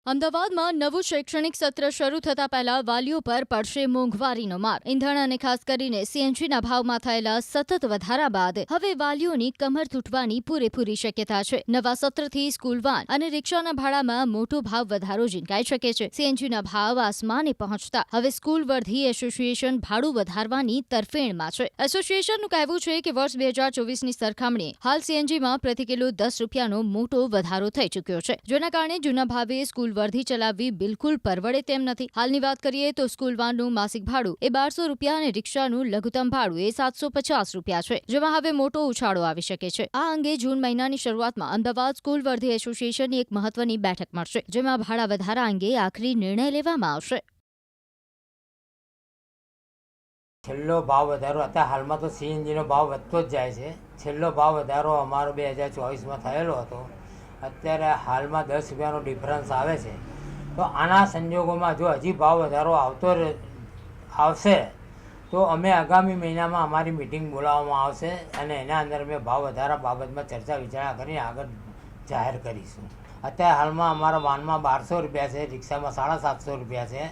અમદાવાદમાં નવું શૈક્ષણિક સત્ર શરૂ થતા પહેલા વાલીઓ પર પડશે મોંઘવારીનો માર. ઇંધણ અને ખાસ કરીને સીએનજીના ભાવમાં થયેલા સતત વધારા બાદ હવે વાલીઓની કમર તૂટવાની પૂરેપૂરી શક્યતા છે. નવા સત્રથી સ્કૂલ વાન અને રિક્ષાના ભાડામાં મોટો ભાવ વધારો ઝીંકાઈ શકે છે. સીએનજીના ભાવ આસમાને પહોંચતા હવે સ્કૂલ વર્ધી એસોસિએશન ભાડું વધારવાની તરફેણમાં છે. એસોસિએશનનું કહેવું છે કે વર્ષ 2024ની સરખામણીએ હાલ સીએનજીમાં પ્રતિ કિલો 10 રૂપિયાનો મોટો વધારો થઈ ચૂક્યો છે, જેના કારણે જૂના ભાવે સ્કૂલ વર્ધી ચલાવવી બિલકુલ પરવડે તેમ નથી. હાલની વાત કરીએ તો સ્કૂલ વાનનું માસિક ભાડું એ 1200 રૂપિયા અને રિક્ષાનું લઘુત્તમ ભાડું એ 750 રૂપિયા છે, જેમાં હવે મોટો ઉછાળો આવી શકે છે. આ અંગે જૂન મહિનાની શરૂઆતમાં અમદાવાદ સ્કૂલ વર્ધી એસોસિએશનની એક મહત્વની બેઠક મળશે, જેમાં ભાડા વધારા અંગે આખરી નિર્ણય લેવામાં આવશે. છેલ્લો ભાવ વધારો અત્યારે હાલમાં તો સીએનજીનો ભાવ વધતો જ જાય છે. છેલ્લો ભાવ વધારો અમારો 2024માં થયેલો હતો. અત્યારે હાલમાં 10 રૂપિયાનો ડિફરન્સ આવે છે. તો આના સંજોગોમાં જો હજી ભાવ વધારો આવશે તો અમે આગામી મહિનામાં અમારી મિટિંગ બોલાવવામાં આવશે અને એના અંદર અમે ભાવ વધારા બાબતમાં ચર્ચા વિચારણા કરીને આગળ જાહેર કરીશું. અત્યારે હાલમાં અમારા વાનમાં 1200 રૂપિયા છે, રિક્ષામાં 750 રૂપિયા છે.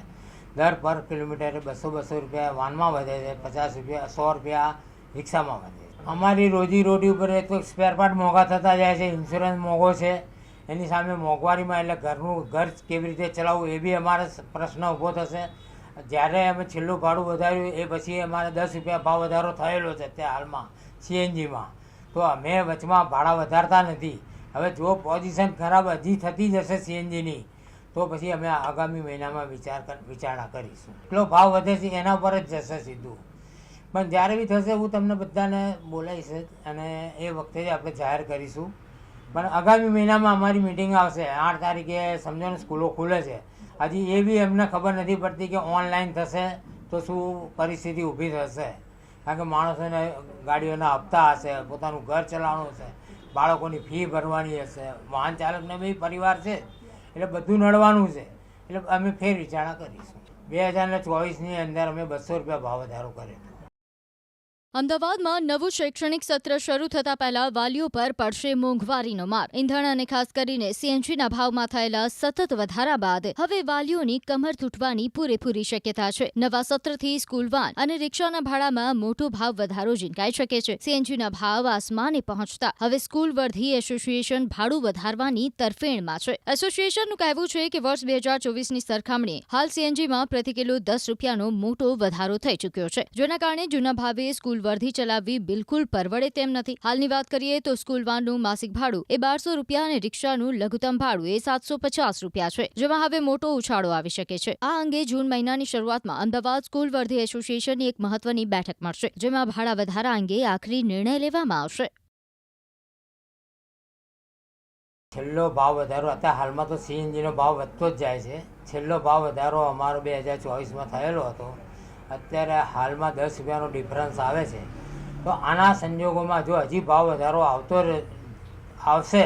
દર પર કિલોમીટરે 200 રૂપિયા વાનમાં વધે છે, 50 રૂપિયા 100 રૂપિયા રિક્ષામાં વધે છે. અમારી રોજીરોટી ઉપર એક તો સ્પેર પાર્ટ મોંઘા થતા જાય છે, ઇન્સ્યોરન્સ મોંઘો છે, એની સામે મોંઘવારીમાં એટલે ઘર કેવી રીતે ચલાવવું એ બી અમારે પ્રશ્ન ઊભો થશે. જ્યારે અમે છેલ્લું ભાડું વધાર્યું એ પછી અમારે 10 રૂપિયા ભાવ વધારો થયેલો છે અત્યારે હાલમાં સીએનજીમાં. તો અમે વચમાં ભાડા વધારતા નથી. હવે જો પોઝિશન ખરાબ હજી થતી જશે સીએનજીની તો પછી અમે આગામી મહિનામાં વિચારણા કરીશું. એટલો ભાવ વધે છે એના પર જ જશે સીધું. પણ જ્યારે બી થશે હું તમને બધાને બોલાવીશ અને એ વખતે જ આપણે જાહેર કરીશું. પણ આગામી મહિનામાં અમારી મિટિંગ આવશે. 8 તારીખે સમજો ને સ્કૂલો ખુલે છે. હજી એ બી એમને ખબર નથી પડતી કે ઓનલાઈન થશે તો શું પરિસ્થિતિ ઊભી થશે. કારણ કે માણસોને ગાડીઓના હપ્તા હશે, પોતાનું ઘર ચલાવવાનું હશે, બાળકોની ફી ભરવાની હશે, વાહન ચાલકને બી પરિવાર છે, એટલે બધું નડવાનું છે. એટલે અમે ફેર વિચારણા કરીશું. 2024ની અંદર અમે 200 રૂપિયા ભાવ વધારો કર્યો. અમદાવાદમાં નવું શૈક્ષણિક સત્ર શરૂ થતા પહેલા વાલીઓ પર પડશે મોંઘવારીનો માર. ઇંધણ અને ખાસ કરીને સીએનજીના ભાવમાં થયેલા સતત વધારા બાદ હવે વાલીઓની કમર તૂટવાની પૂરેપૂરી શક્યતા છે. નવા સત્રથી સ્કૂલ વાન અને રિક્ષાના ભાડામાં મોટો ભાવ વધારો ઝીંકાઈ શકે છે. સીએનજીના ભાવ આસમાને પહોંચતા હવે સ્કૂલ વર્ધી એસોસિએશન ભાડું વધારવાની તરફેણમાં છે. એસોસિએશનનું કહેવું છે કે વર્ષ 2024ની સરખામણીએ હાલ સીએનજીમાં પ્રતિ કિલો 10 રૂપિયાનો મોટો વધારો થઈ ચૂક્યો છે, જેના કારણે જૂના ભાવે સ્કૂલ વર્ધી ચલાવવી બિલકુલ પરવડે તેમ નથી. હાલની વાત કરીએ તો સ્કૂલ વાનનું માસિક ભાડું એ 1200 રૂપિયા અને રિક્ષાનું લઘુત્તમ ભાડું એ 750 રૂપિયા છે, જેમાં હવે મોટો ઉછાળો આવી શકે છે. આ અંગે જૂન મહિનાની શરૂઆતમાં અમદાવાદ સ્કૂલ વર્ધી એસોસિએશનની એક મહત્વની બેઠક મળશે, જેમાં ભાડા વધારા અંગે આખરી નિર્ણય લેવામાં આવશે. છેલ્લો ભાવ વધારો અત્યારે હાલમાં તો સીએનજીનો ભાવ વધતો જ જાય છે. છેલ્લો ભાવ વધારો અમારો 2024માં થયેલો હતો. અત્યારે હાલમાં 10 રૂપિયાનો ડિફરન્સ આવે છે. તો આના સંજોગોમાં જો હજી ભાવ વધારો આવશે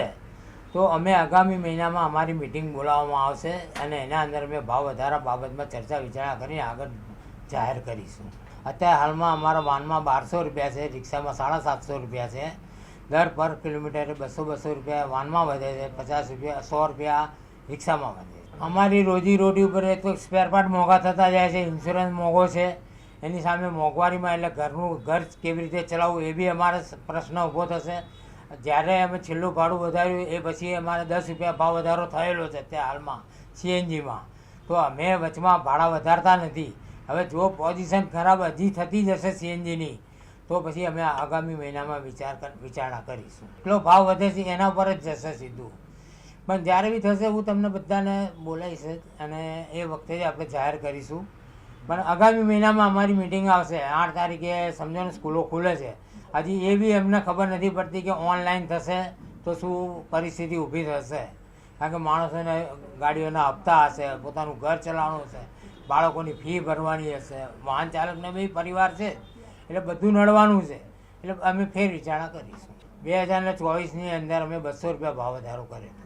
તો અમે આગામી મહિનામાં અમારી મિટિંગ બોલાવવામાં આવશે અને એના અંદર અમે ભાવ વધારા બાબતમાં ચર્ચા વિચારણા કરીને આગળ જાહેર કરીશું. અત્યારે હાલમાં અમારા વાનમાં 1200 રૂપિયા છે, રિક્ષામાં 750 રૂપિયા છે. દર પર કિલોમીટરે 200 રૂપિયા વાનમાં વધે છે, 50 રૂપિયા 100 રૂપિયા રિક્ષામાં વધે છે. અમારી રોજીરોટી ઉપર એક તો સ્પેર પાર્ટ મોંઘા થતા જાય છે, ઇન્સ્યોરન્સ મોંઘો છે, એની સામે મોંઘવારીમાં એટલે ઘર કેવી રીતે ચલાવવું એ બી અમારે પ્રશ્ન ઊભો થશે. જ્યારે અમે છેલ્લું ભાડું વધાર્યું એ પછી અમારે 10 રૂપિયા ભાવ વધારો થયેલો છે અત્યારે હાલમાં સીએનજીમાં. તો અમે વચમાં ભાડા વધારતા નથી. હવે જો પોઝિશન ખરાબ હજી થતી જશે સીએનજીની તો પછી અમે આગામી મહિનામાં વિચારણા કરીશું. એટલો ભાવ વધે છે એના પર જ જશે સીધું. પણ જ્યારે બી થશે હું તમને બધાને બોલાવીશ અને એ વખતે જ આપણે જાહેર કરીશું. પણ આગામી મહિનામાં અમારી મિટિંગ આવશે. 8 તારીખે સમજો ને સ્કૂલો ખુલે છે. હજી એ બી એમને ખબર નથી પડતી કે ઓનલાઈન થશે તો શું પરિસ્થિતિ ઊભી થશે. કારણ કે માણસોને ગાડીઓના હપ્તા હશે, પોતાનું ઘર ચલાવવાનું હશે, બાળકોની ફી ભરવાની હશે, વાહન ચાલકને બી પરિવાર છે, એટલે બધું નડવાનું છે. એટલે અમે ફેર વિચારણા કરીશું. 2024ની અંદર અમે 200 રૂપિયા ભાવ વધારો કર્યો.